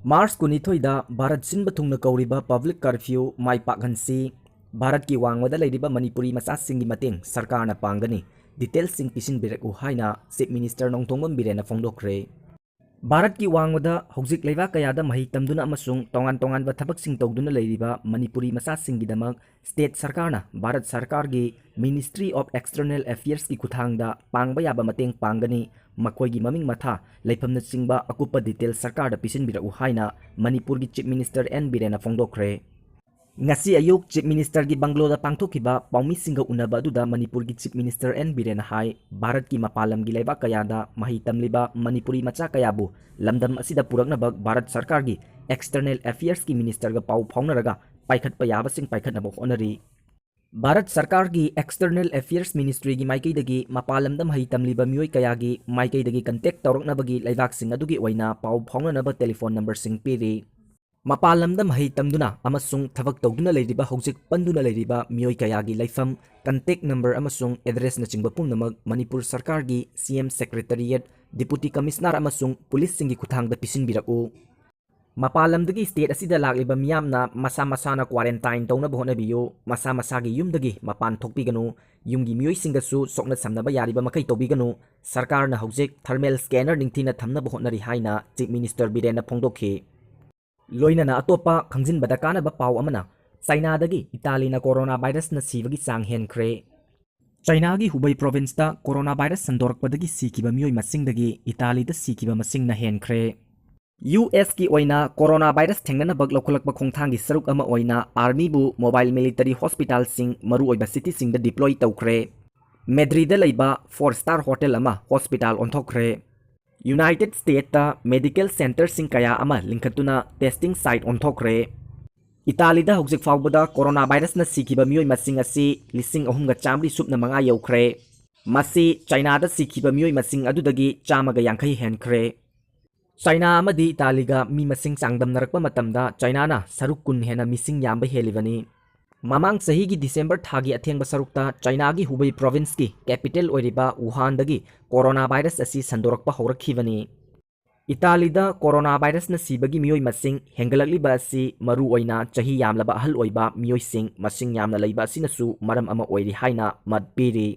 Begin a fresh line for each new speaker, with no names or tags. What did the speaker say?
मार्च 12 Bharat सिंब थुंगना कौरिबा public curfew माई पाकहनसी भारत की वांगवदा लेरिबा मणिपुरी मचासिंगी मतेंग सरकारना पांगनी details सिंग पिसिनबिरकु हाइना chief minister नोंथोंबम बिरेना फोंदोखरे। Bharat की वांगवदा हौजिक लेबा कयादा मही तमदुना अमसुंग तोंगान तोंगानबा थबकसिंग तौदुना लेरिबा मणिपुरी मचासिंगीदमक स्टेट सरकारना भारत सरकार की मिनिस्ट्री ऑफ एक्सटर्नल अफेयर्स की खुथांगदा पांगबा याबा मतेंग पांगनी मखोइगी ममिंग मथा लेफमना चिंगबा अकुप्पा डिटेल सरकार पिसिनबिरकु हाइना मणिपुर की चीफ मिनिस्टर एन बिरेना फोंदोखरे। ngasi ayuk chief minister की बंगलोदा पांगथोखिबा पाउमीसिंगा उनबा अदुदा मणिपुर की चीफ मिनिस्टर एन बिरेन हाई भारत की मपालम की लेबा कयादा मही तमलिबा मणिपुरी मचा कयाबु लमदम असिदा पुरकनबा भारत सरकार की एक्सटर्नल अफेयर्स की मिनिस्टर गा पाउ फाउनरगा पाइखटपा याबसिंग पाइखटनबा होनरी। भारत सरकार की एक्सटर्नल अफेयर्स मिनिस्ट्री की माइकईदगी मपालमदम हई तमलिबा मियोय कयागी माइकईदगी कंटेक्ट तौरकनबगी लेबाकसिंग अदुगी ओइना पाउ फाउननबा टेलीफोन नंबर सिंग पीरी। मपालमदम हई तमदुना अमसुंग थबक तौदुना लेरिबा हौजिक पंदुना लेरिबा मियोय कयागी लेफम कंटेक्ट नंबर अमसुंग एड्रेस न चिंगबा पुंगनमक मणिपुर सरकार की सीएम सेक्रेटरिएट डिप्यूटी कमिश्नर अमसुंग पुलिस सिंगी खुथांगदा पिसिनबिरकु। मपालमदगी स्टेट असिदा लागिबा मियामना मसा मसाना क्वारंटाइन तौनबा होनबियो मसा मसागी युमदगी मपान थोकपिगनु युमगी मियोय सिंगसु सोकना समनबा यारिबा मखै तौबिगनु सरकारना हौजिक thermal scanner निंगथिना थमनबा honorary हाइना chief minister बिरेना फोंदोखि। लोइनना अतोपा खंजिनबदा कानबा पाउ अमना चाइनादगी इटालीना कोरोना वायरस न सीबगी चांग हेनख्रे। चाइना की हुबई प्रोविंस ता कोरोना वायरस संदोरकपदगी सीकिबा मियोय मसिंगदगी इटालीदा सीकिबा मसिंगना हेनख्रे। यूएस की ओइना कोरोना वायरस थेंगनबक लौखलकपा खोंथांगी सरुक अमा ओइना आर्मीबु मोबाइल मिलिटरी हॉस्पिटल सिंग मरु ओइबा सिटी सिंगदा डिप्लॉय तौख्रे। मेड्रिडा लेबा 4 स्टार होटल अमा हॉस्पिटल ओंथोख्रे। यूनाइटेड स्टेट मेडिकल सेंटर सिंग कया अमा लिंखतुना टेस्टिंग साइट ओंथोख्रे। इटालीदा हौजिक फाउबदा कोरोना वायरस न सीखिबा मियोय मसिंग असि लिसिंग अहुमगा चामरी सुपना मंगा यौख्रे। मसी चाइनादा सीखिबा मियोय मसिंग अदुदगी चामगा यांखै हेनख्रे। चाइना अमदी इटालीगा मी मसिंग चांगदमनरकपा मतमदा चाइनाना सरुक कुन हेना मिसिंग याम्बा हेलिबनी। ममांग सही की दिसंबर थागी अथेंग सरुकता चाइना की हुबई प्रोविंस की कैपिटल ओइरिबा वुहानदगी कोरोना वायरस असी संदोरकपा हौरखिबनी। इटालीदा कोरोना वायरस न सीबगी मियोय मसिंग हेंगलकलिबा असि मरु ओइना चही यामलबा अहल ओइबा मियोय सिंग मसिंग यामना लैबा असिनसु मरम अमा ओइरि हाइना मत पीरी।